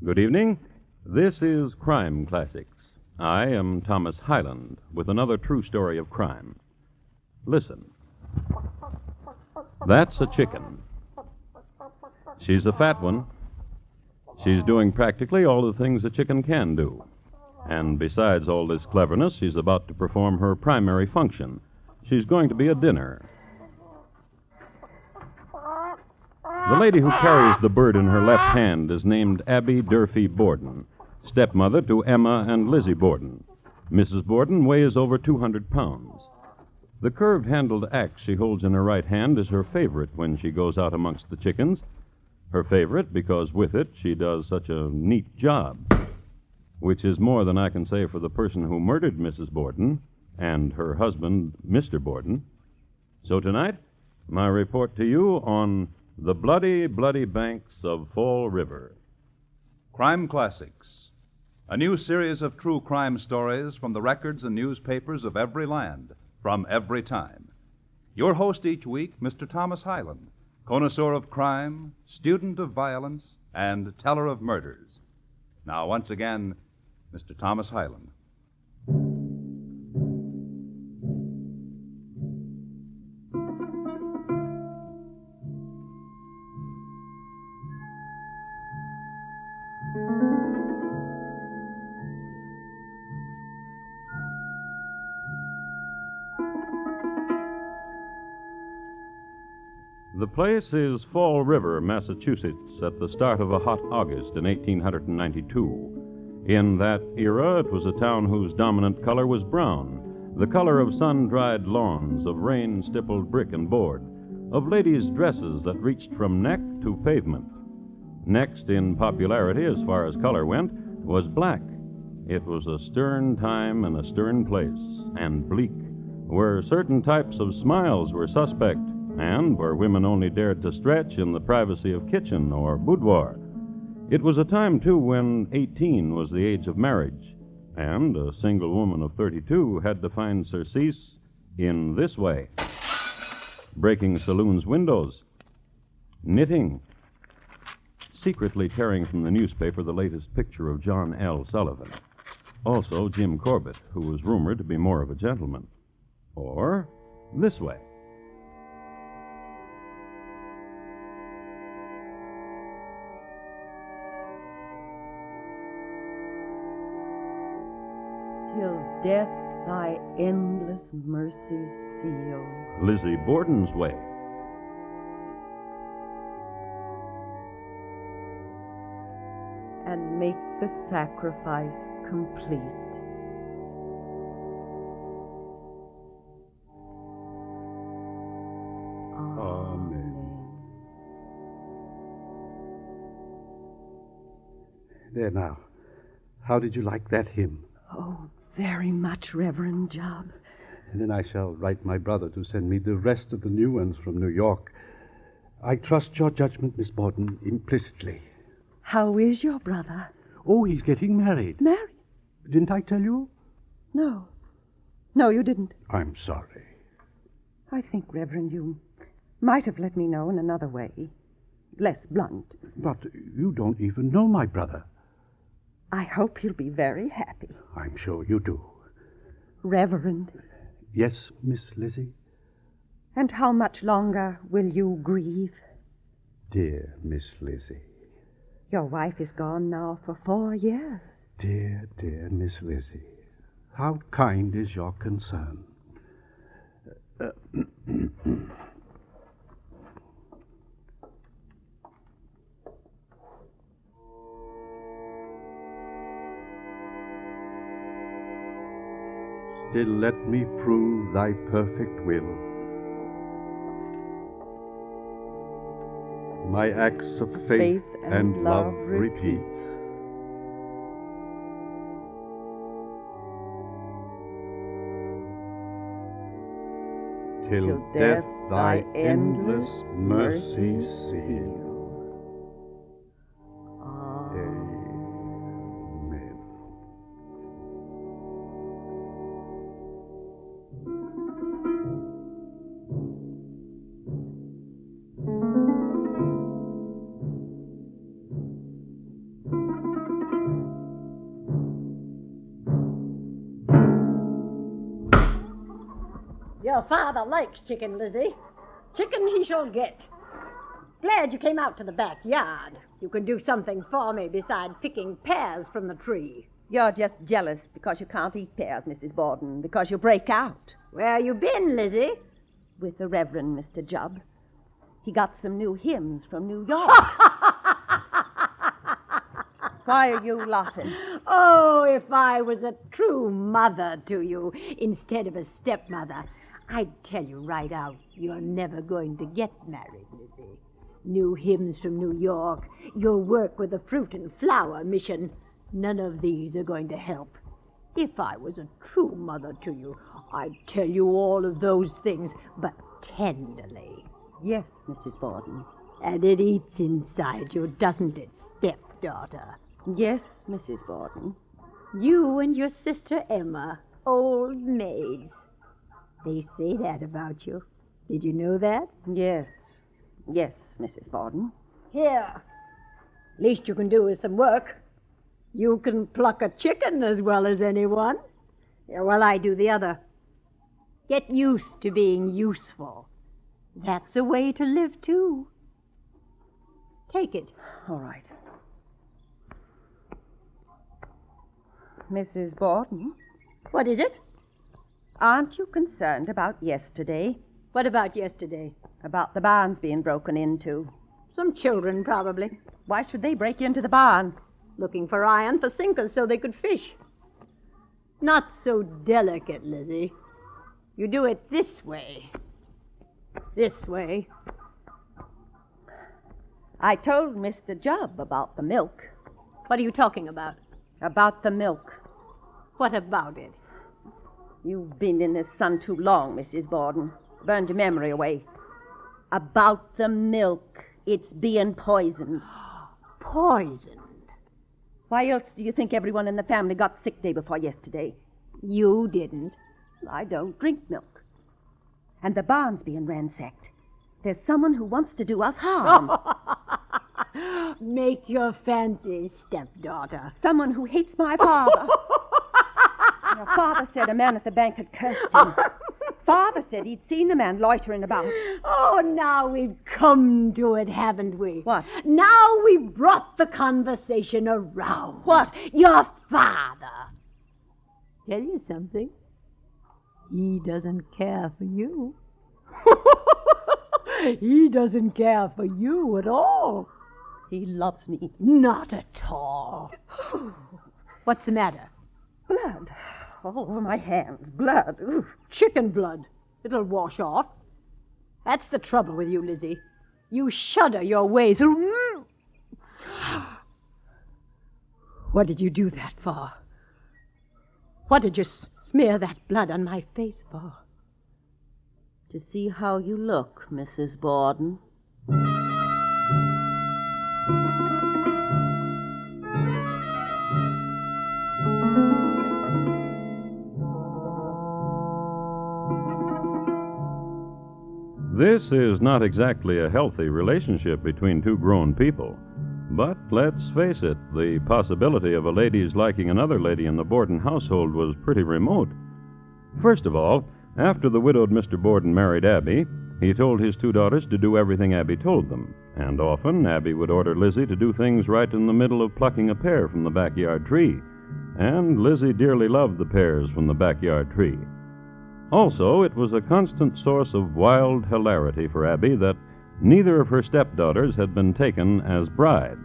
Good evening. This is Crime Classics. I am Thomas Hyland with another true story of crime. Listen. That's a chicken. She's a fat one. She's doing practically all the things a chicken can do. And besides all this cleverness, she's about to perform her primary function. She's going to be a dinner. The lady who carries the bird in her left hand is named Abby Durfee Borden, stepmother to Emma and Lizzie Borden. Mrs. Borden weighs over 200 pounds. The curved-handled axe she holds in her right hand is her favorite when she goes out amongst the chickens. Her favorite because with it she does such a neat job, which is more than I can say for the person who murdered Mrs. Borden and her husband, Mr. Borden. So tonight, my report to you on the bloody, bloody banks of Fall River. Crime Classics, a new series of true crime stories from the records and newspapers of every land, from every time. Your host each week, Mr. Thomas Hyland, connoisseur of crime, student of violence, and teller of murders. Now, once again, Mr. Thomas Hyland. The place is Fall River, Massachusetts, at the start of a hot August in 1892. In that era, it was a town whose dominant color was brown, the color of sun-dried lawns, of rain-stippled brick and board, of ladies' dresses that reached from neck to pavement. Next in popularity, as far as color went, was black. It was a stern time and a stern place, and bleak, where certain types of smiles were suspect, and where women only dared to stretch in the privacy of kitchen or boudoir. It was a time, too, when 18 was the age of marriage, and a single woman of 32 had to find surcease in this way: breaking saloons' windows, knitting, secretly tearing from the newspaper the latest picture of John L. Sullivan, also Jim Corbett, who was rumored to be more of a gentleman, or this way. Till death thy endless mercies seal. Lizzie Borden's way. And make the sacrifice complete. Amen. There now. How did you like that hymn? Oh, very much, Reverend Job. And then I shall write my brother to send me the rest of the new ones from New York. I trust your judgment, Miss Borden, implicitly. How is your brother? Oh, he's getting married. Married? Didn't I tell you? No. No, you didn't. I'm sorry. I think, Reverend, you might have let me know in another way. Less blunt. But you don't even know my brother. I hope you'll be very happy. I'm sure you do. Reverend. Yes, Miss Lizzie? And how much longer will you grieve? Dear Miss Lizzie. Your wife is gone now for 4 years. Dear, dear Miss Lizzie. How kind is your concern. Still let me prove thy perfect will. My acts of faith and love repeat. Till death thy endless mercies seal. Amen. Your father likes chicken, Lizzie. Chicken he shall get. Glad you came out to the backyard. You can do something for me besides picking pears from the tree. You're just jealous because you can't eat pears, Mrs. Borden, because you break out. Where you been, Lizzie? With the Reverend Mr. Jubb. He got some new hymns from New York. Why are you laughing? Oh, if I was a true mother to you instead of a stepmother, I'd tell you right out you're never going to get married, Lizzie. New hymns from New York, your work with the Fruit and Flower Mission, none of these are going to help. If I was a true mother to you, I'd tell you all of those things, but tenderly. Yes, Mrs. Borden. And it eats inside you, doesn't it, stepdaughter? Yes, Mrs. Borden. You and your sister Emma, old maids. They say that about you. Did you know that? Yes. Yes, Mrs. Borden. Here. Least you can do is some work. You can pluck a chicken as well as anyone. Yeah, well, I do the other. Get used to being useful. That's a way to live, too. Take it. All right. Mrs. Borden? What is it? Aren't you concerned about yesterday? What about yesterday? About the barns being broken into. Some children, probably. Why should they break into the barn? Looking for iron for sinkers so they could fish. Not so delicate, Lizzie. You do it this way. This way. I told Mr. Jubb about the milk. What are you talking about? About the milk. What about it? You've been in the sun too long, Mrs. Borden. Burned your memory away. About the milk. It's being poisoned. Poisoned? Why else do you think everyone in the family got sick day before yesterday? You didn't. I don't drink milk. And the barn's being ransacked. There's someone who wants to do us harm. Make your fancies, stepdaughter. Someone who hates my father. Your father said a man at the bank had cursed him. Father said he'd seen the man loitering about. Oh, now we've come to it, haven't we? What? Now we've brought the conversation around. What? Your father. Tell you something. He doesn't care for you. He doesn't care for you at all. He loves me. Not at all. What's the matter? Blood. All over my hands. Blood. Ooh. Chicken blood. It'll wash off. That's the trouble with you, Lizzie. You shudder your way through. What did you do that for? What did you smear that blood on my face for? To see how you look, Mrs. Borden. This is not exactly a healthy relationship between two grown people. But let's face it, the possibility of a lady's liking another lady in the Borden household was pretty remote. First of all, after the widowed Mr. Borden married Abby, he told his two daughters to do everything Abby told them, and often Abby would order Lizzie to do things right in the middle of plucking a pear from the backyard tree, and Lizzie dearly loved the pears from the backyard tree. Also, it was a constant source of wild hilarity for Abby that neither of her stepdaughters had been taken as bride.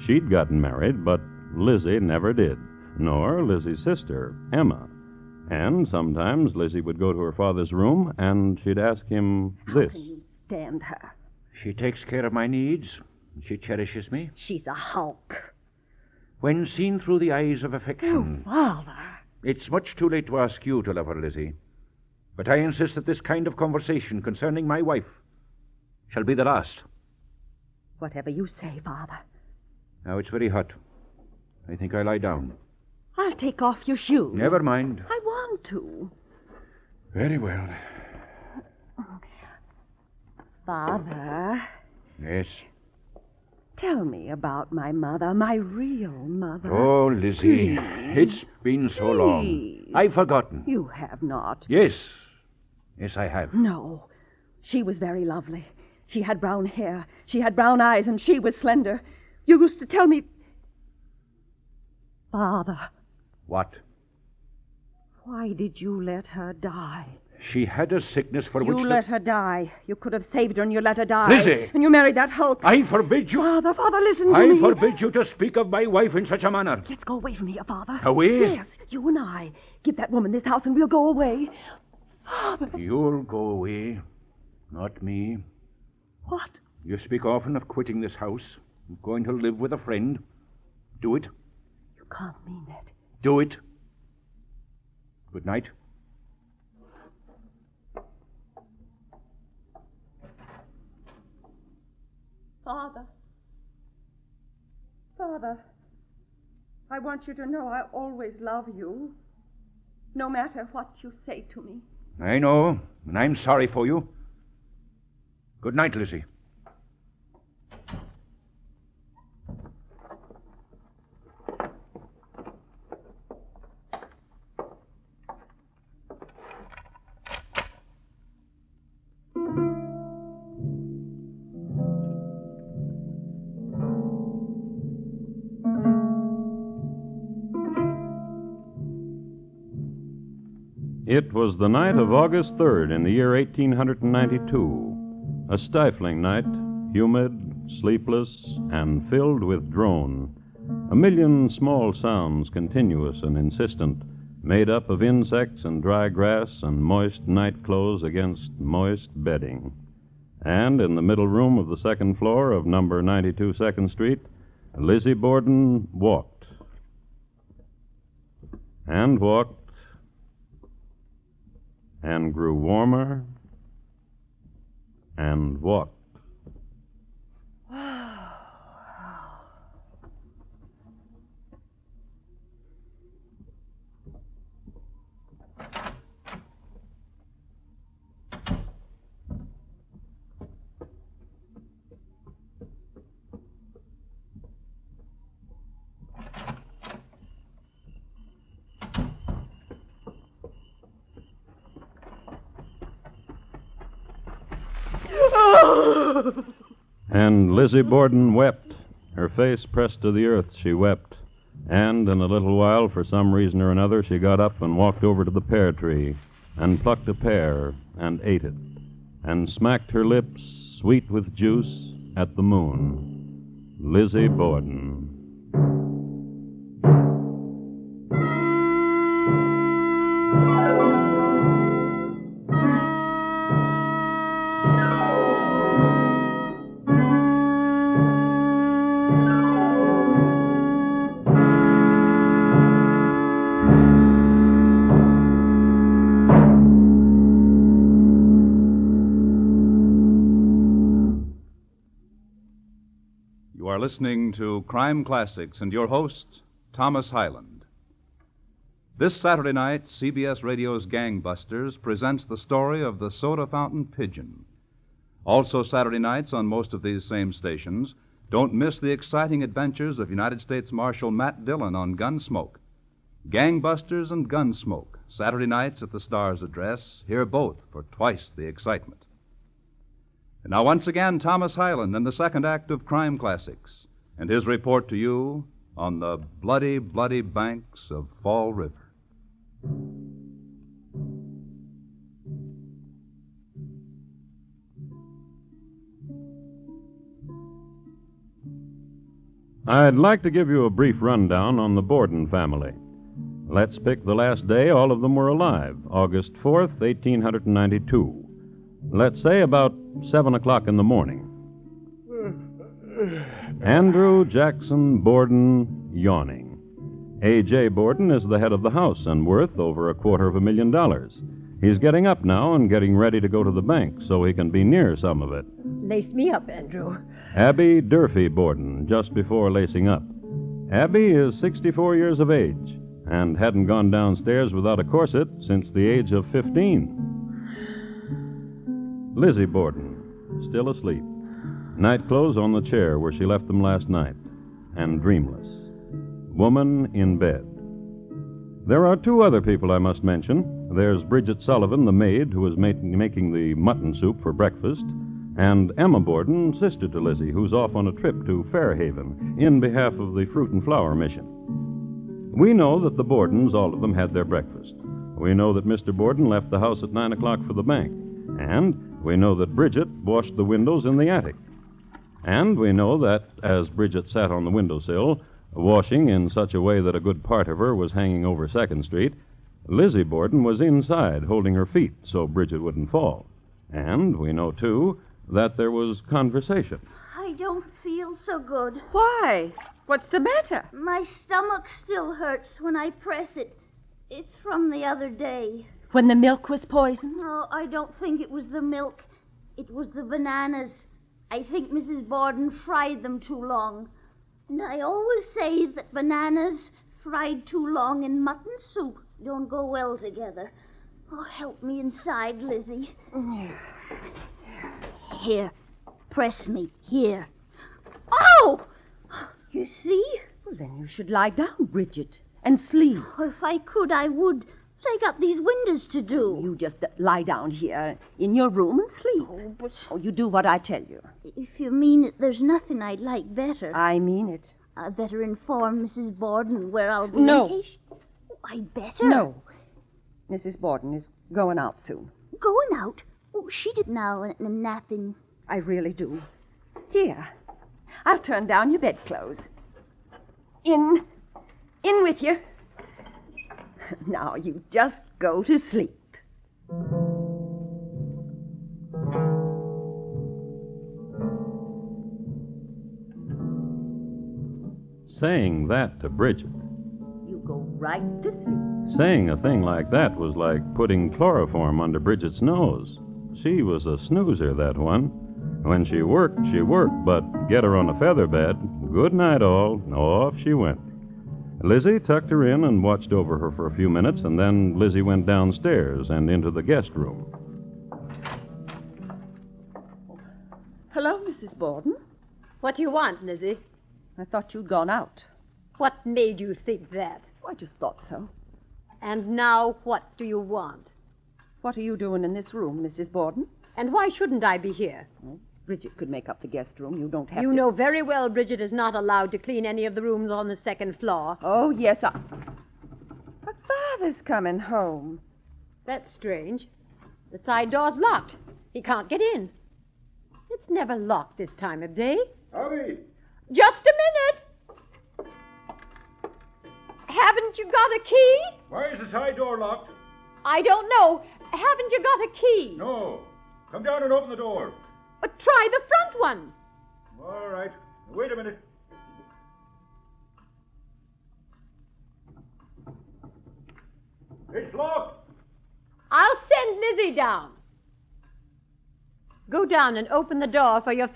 She'd gotten married, but Lizzie never did, nor Lizzie's sister, Emma. And sometimes Lizzie would go to her father's room, and she'd ask him this. How can you stand her? She takes care of my needs. She cherishes me. She's a hulk. When seen through the eyes of affection. Oh, Father. It's much too late to ask you to love her, Lizzie. But I insist that this kind of conversation concerning my wife shall be the last. Whatever you say, Father. Now it's very hot. I think I'll lie down. I'll take off your shoes. Never mind. I want to. Very well. Father, Yes. tell me about my mother, my real mother. Oh, Lizzie, Please. it's been so long. Please. I've forgotten. You have not. Yes, Yes, I have. No. She was very lovely. She had brown hair. She had brown eyes, and she was slender. You used to tell me... Father, What? why did you let her die? She had a sickness for which... You let her die. You could have saved her, and you let her die. Lizzie! And you married that hulk. I forbid you... Father, listen to me. I forbid you to speak of my wife in such a manner. Let's go away from here, Father. Away? Yes, you and I. Give that woman this house, and we'll go away. Father. You'll go away, not me. What? You speak often of quitting this house, of going to live with a friend. Do it. You can't mean that. Do it. Good night. Father, I want you to know I always love you, no matter what you say to me. I know, and I'm sorry for you. Good night, Lizzie. It was the night of August 3rd in the year 1892. A stifling night, humid, sleepless, and filled with drone. A million small sounds, continuous and insistent, made up of insects and dry grass and moist night clothes against moist bedding. And in the middle room of the second floor of number 92 2nd Street, Lizzie Borden walked. And walked. And grew warmer and walked. And Lizzie Borden wept. Her face pressed to the earth, she wept. And in a little while, for some reason or another, she got up and walked over to the pear tree and plucked a pear and ate it and smacked her lips, sweet with juice, at the moon. Lizzie Borden. You are listening to Crime Classics and your host, Thomas Hyland. This Saturday night, CBS Radio's Gangbusters presents the story of the soda fountain pigeon. Also Saturday nights on most of these same stations, don't miss the exciting adventures of United States Marshal Matt Dillon on Gunsmoke. Gangbusters and Gunsmoke, Saturday nights at the Star's address. Hear both for twice the excitement. And now, once again, Thomas Hyland in the second act of Crime Classics and his report to you on the bloody, bloody banks of Fall River. I'd like to give you a brief rundown on the Borden family. Let's pick the last day all of them were alive, August 4th, 1892. Let's say about 7 o'clock in the morning. Andrew Jackson Borden, yawning. A.J. Borden is the head of the house and worth over $250,000. He's getting up now and getting ready to go to the bank so he can be near some of it. Lace me up, Andrew. Abby Durfee Borden, just before lacing up. Abby is 64 years of age and hadn't gone downstairs without a corset since the age of 15. Lizzie Borden, still asleep. Nightclothes on the chair where she left them last night, and dreamless. Woman in bed. There are two other people I must mention. There's Bridget Sullivan, the maid, who was making the mutton soup for breakfast, and Emma Borden, sister to Lizzie, who's off on a trip to Fairhaven in behalf of the Fruit and Flower Mission. We know that the Bordens, all of them, had their breakfast. We know that Mr. Borden left the house at 9 o'clock for the bank. And we know that Bridget washed the windows in the attic. And we know that, as Bridget sat on the windowsill, washing in such a way that a good part of her was hanging over 2nd Street, Lizzie Borden was inside, holding her feet so Bridget wouldn't fall. And we know, too, that there was conversation. I don't feel so good. Why? What's the matter? My stomach still hurts when I press it. It's from the other day. When the milk was poisoned? No, I don't think it was the milk. It was the bananas. I think Mrs. Borden fried them too long. And I always say that bananas fried too long in mutton soup don't go well together. Oh, help me inside, Lizzie. Here, press me. Here. Oh! You see? Well, then you should lie down, Bridget, and sleep. Oh, if I could, I would. But I got these windows to do. You just lie down here in your room and sleep. Oh, but you do what I tell you. If you mean it, there's nothing I'd like better. I mean it. I better inform Mrs. Borden where I'll be No. on vacation. Oh, I better. No. Mrs. Borden is going out soon. Going out? Oh, she did now and napping. I really do. Here, I'll turn down your bedclothes. In with you. Now you just go to sleep. Saying that to Bridget, You go right to sleep. saying a thing like that was like putting chloroform under Bridget's nose. She was a snoozer, that one. When she worked, but get her on a feather bed, good night all, off she went. Lizzie tucked her in and watched over her for a few minutes, and then Lizzie went downstairs and into the guest room. Hello, Mrs. Borden. What do you want, Lizzie? I thought you'd gone out. What made you think that? I just thought so. And now what do you want? What are you doing in this room, Mrs. Borden? And why shouldn't I be here? Bridget could make up the guest room. You don't have You to. know very well Bridget is not allowed to clean any of the rooms on the 2nd floor. Oh, yes, But Father's coming home. That's strange. The side door's locked. He can't get in. It's never locked this time of day. Howdy. Just a minute. Haven't you got a key? Why is the side door locked? I don't know. Haven't you got a key? No. Come down and open the door. Try the front one. All right. Wait a minute. It's locked. I'll send Lizzie down. Go down and open the door for your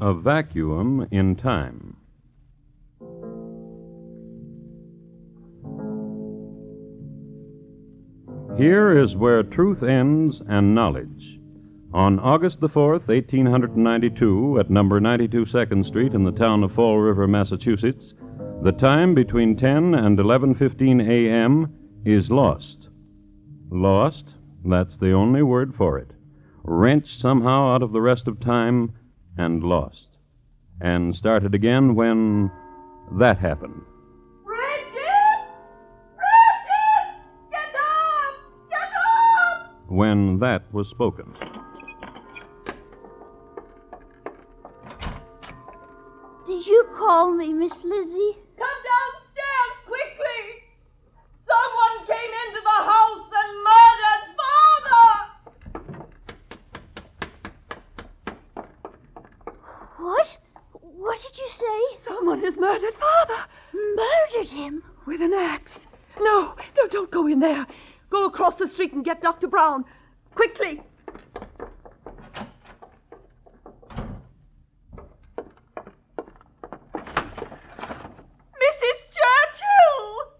A vacuum in time. Here is where truth ends and knowledge. On August the 4th, 1892, at number 92 2nd Street in the town of Fall River, Massachusetts, the time between 10 and 11:15 a.m. is lost. Lost, that's the only word for it. Wrenched somehow out of the rest of time and lost. And started again when that happened. When that was spoken. Did you call me, Miss Lizzie? Come downstairs, quickly! Someone came into the house and murdered Father! What? What did you say? Someone has murdered Father. Murdered him? With an axe. No, don't go in there. Go across the street and get Dr. Brown. Quickly. Mrs. Churchill!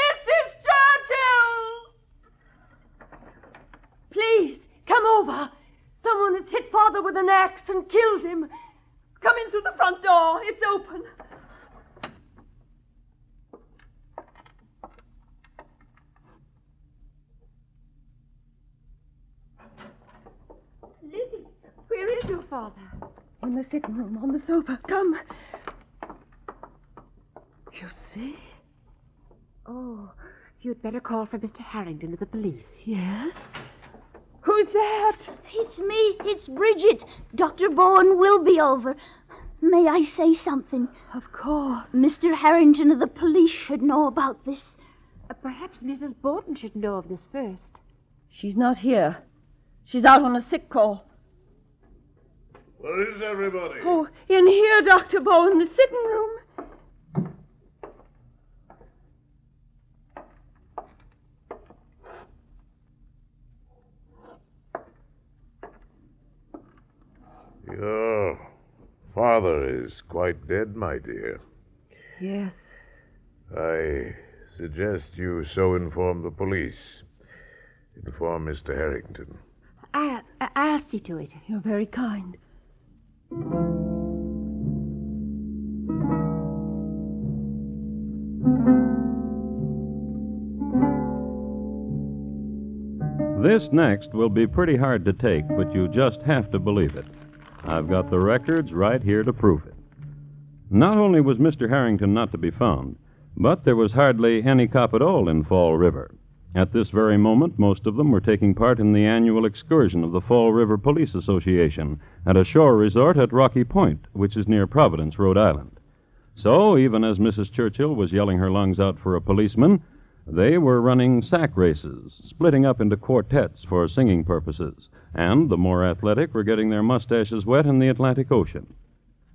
Mrs. Churchill! Please, come over. Someone has hit Father with an axe and killed him. Come in through the front door. It's open. Lizzie, where is your father? In the sitting room, on the sofa. Come. You see? Oh, you'd better call for Mr. Harrington of the police. Yes? Who's that? It's me. It's Bridget. Dr. Bowen will be over. May I say something? Of course. Mr. Harrington of the police should know about this. Perhaps Mrs. Borden should know of this first. She's not here. She's out on a sick call. Where is everybody? Oh, in here, Dr. Bowen, the sitting room. Your father is quite dead, my dear. Yes. I suggest you so inform the police. Inform Mr. Harrington. I'll see to it. You're very kind. This next will be pretty hard to take, but you just have to believe it. I've got the records right here to prove it. Not only was Mr. Harrington not to be found, but there was hardly any cop at all in Fall River. At this very moment, most of them were taking part in the annual excursion of the Fall River Police Association at a shore resort at Rocky Point, which is near Providence, Rhode Island. So, even as Mrs. Churchill was yelling her lungs out for a policeman, they were running sack races, splitting up into quartets for singing purposes, and the more athletic were getting their mustaches wet in the Atlantic Ocean.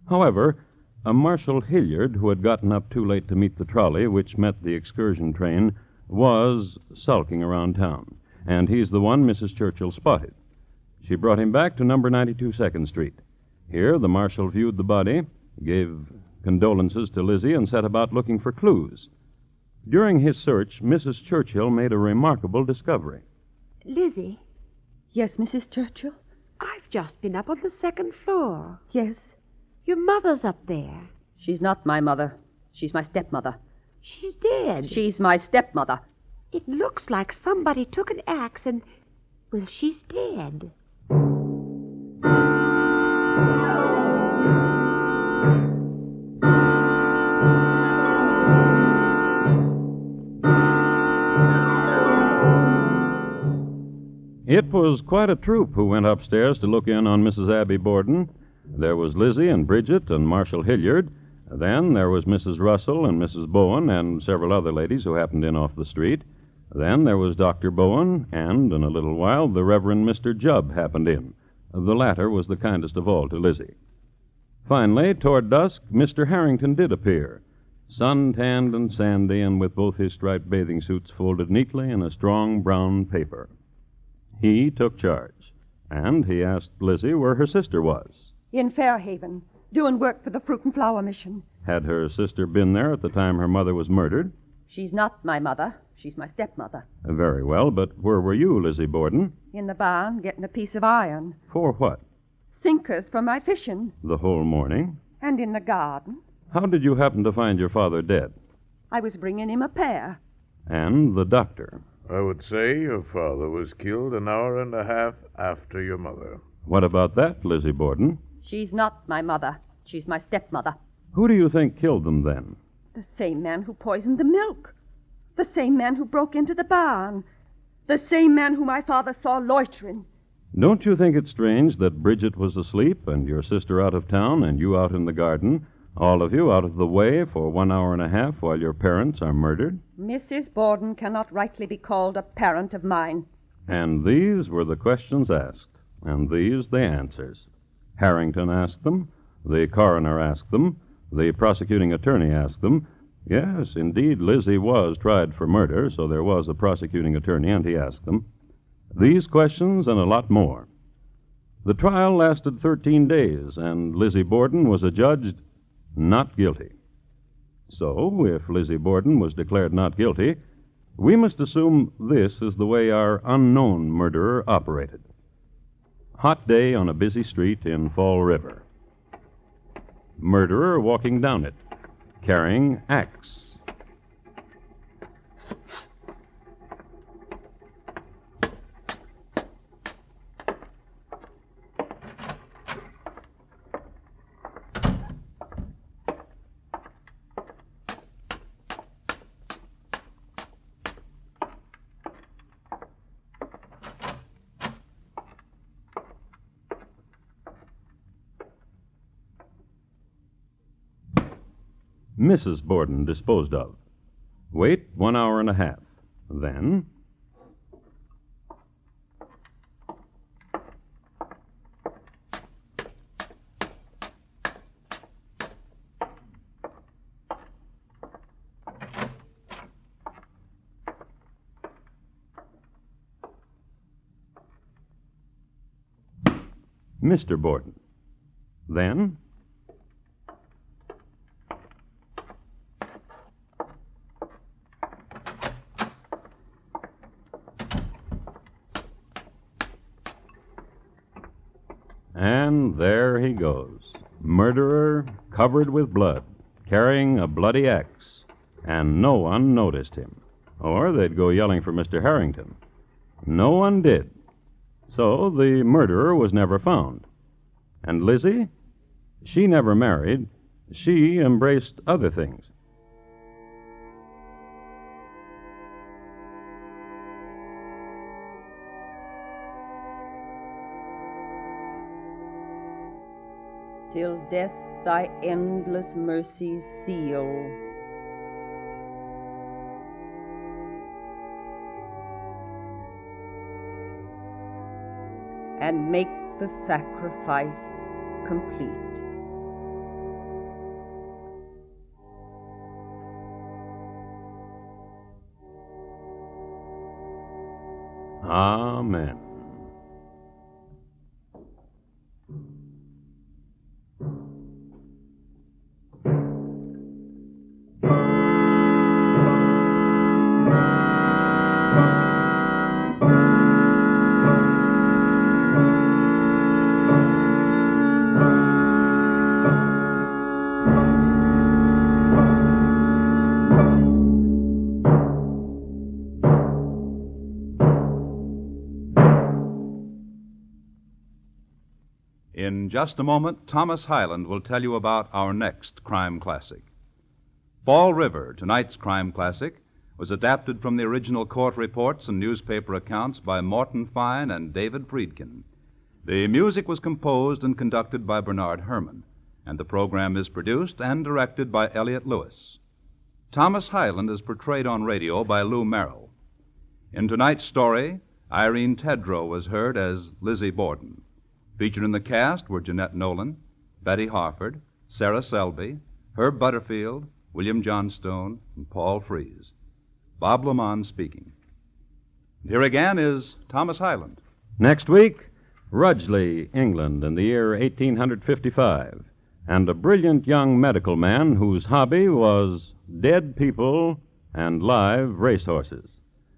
However, a Marshal Hilliard, who had gotten up too late to meet the trolley which met the excursion train, was sulking around town, and he's the one Mrs. Churchill spotted. She brought him back to number 92 2nd Street. Here, the marshal viewed the body, gave condolences to Lizzie, and set about looking for clues. During his search, Mrs. Churchill made a remarkable discovery. Lizzie, Yes, Mrs. Churchill? I've just been up on the second floor. Yes. Your mother's up there. She's not my mother. She's my stepmother. She's dead. She's my stepmother. It looks like somebody took an axe and... well, she's dead. It was quite a troop who went upstairs to look in on Mrs. Abby Borden. There was Lizzie and Bridget and Marshal Hilliard. Then there was Mrs. Russell and Mrs. Bowen and several other ladies who happened in off the street. Then there was Dr. Bowen, and in a little while the Reverend Mr. Jubb happened in. The latter was the kindest of all to Lizzie. Finally, toward dusk, Mr. Harrington did appear, sun-tanned and sandy, and with both his striped bathing suits folded neatly in a strong brown paper. He took charge, and he asked Lizzie where her sister was. In Fairhaven, doing work for the Fruit and Flower Mission. Had her sister been there at the time her mother was murdered? She's not my mother. She's my stepmother. Very well, but where were you, Lizzie Borden? In the barn, getting a piece of iron. For what? Sinkers for my fishing. The whole morning? And in the garden. How did you happen to find your father dead? I was bringing him a pear. And the doctor? I would say your father was killed an hour and a half after your mother. What about that, Lizzie Borden? She's not my mother. She's my stepmother. Who do you think killed them then? The same man who poisoned the milk. The same man who broke into the barn. The same man who my father saw loitering. Don't you think it strange that Bridget was asleep and your sister out of town and you out in the garden, all of you out of the way for 1 hour and a half while your parents are murdered? Mrs. Borden cannot rightly be called a parent of mine. And these were the questions asked, and these the answers. Harrington asked them, the coroner asked them, the prosecuting attorney asked them. Yes, indeed, Lizzie was tried for murder, so there was a prosecuting attorney, and he asked them. These questions and a lot more. The trial lasted 13 days, and Lizzie Borden was adjudged not guilty. So, if Lizzie Borden was declared not guilty, we must assume this is the way our unknown murderer operated. Hot day on a busy street in Fall River. Murderer walking down it, carrying axe. Mrs. Borden disposed of. Wait 1 hour and a half. Then, Mr. Borden. Then, and there he goes. Murderer, covered with blood, carrying a bloody axe. And no one noticed him. Or they'd go yelling for Mr. Harrington. No one did. So the murderer was never found. And Lizzie? She never married. She embraced other things. Till death thy endless mercies seal. And make the sacrifice complete. Amen. In just a moment, Thomas Hyland will tell you about our next crime classic. Fall River, tonight's crime classic, was adapted from the original court reports and newspaper accounts by Morton Fine and David Friedkin. The music was composed and conducted by Bernard Herrmann, and the program is produced and directed by Elliott Lewis. Thomas Hyland is portrayed on radio by Lou Merrill. In tonight's story, Irene Tedrow was heard as Lizzie Borden. Featured in the cast were Jeanette Nolan, Betty Harford, Sarah Selby, Herb Butterfield, William Johnstone, and Paul Frees. Bob Lamont speaking. Here again is Thomas Hyland. Next week, Rudgley, England, in the year 1855, and a brilliant young medical man whose hobby was dead people and live racehorses.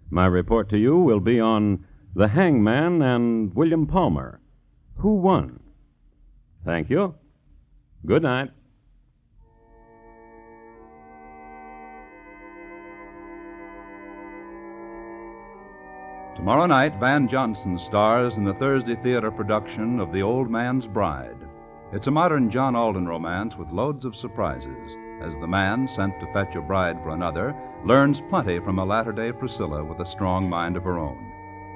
My report to you will be on The Hangman and William Palmer. Who won? Thank you. Good night. Tomorrow night, Van Johnson stars in the Thursday theater production of The Old Man's Bride. It's a modern John Alden romance with loads of surprises, as the man, sent to fetch a bride for another, learns plenty from a latter-day Priscilla with a strong mind of her own.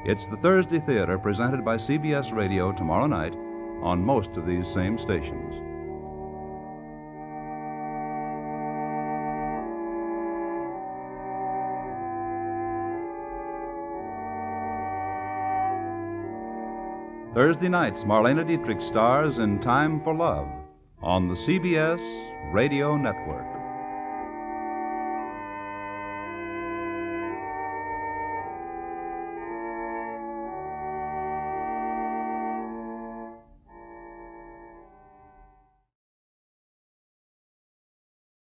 It's the Thursday Theater presented by CBS Radio tomorrow night on most of these same stations. Thursday nights, Marlena Dietrich stars in Time for Love on the CBS Radio Network.